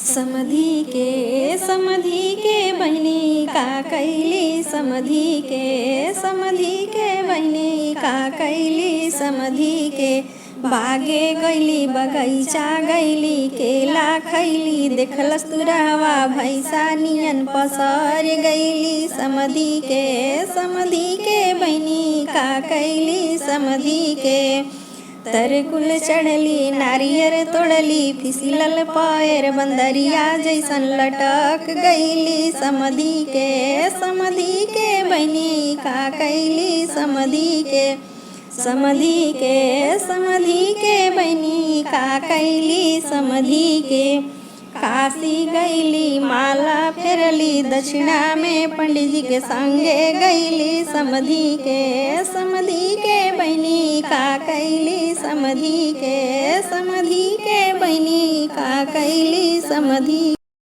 समधी के बहिनी का कैली समधी के बहिनी का कैली समधी के बागे गैली बगैचा गैली केला खैली देखलस तुरहवा भैसा नियन पसर गैली समधी के बहिनी का कैली समधी के तरकुल चढ़ली नारियर तोड़ली फिसलल पैर बंदरिया जैसन लटक गईली समधी के बहिनी का कैली समधी के बहिनी का कैली समधी के काशी गईली माला फेरली दक्षिणा में पंडित जी के संगे गईली समधी के बहिनी का कैली समधी के बहिनी का कैली समधी।